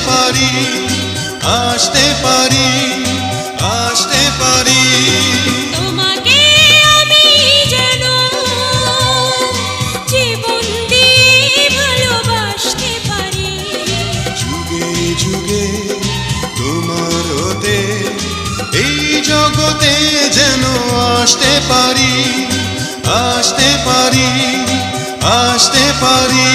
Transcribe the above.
পারি, আসতে পারি, আসতে পারি। তোমাকে আমি যেন জীবন দিয়ে ভালোবাসতে পারি। যুগে যুগে তোমার হতে এই জগতে যেন আসতে পারি, আসতে পারি, আসতে পারি।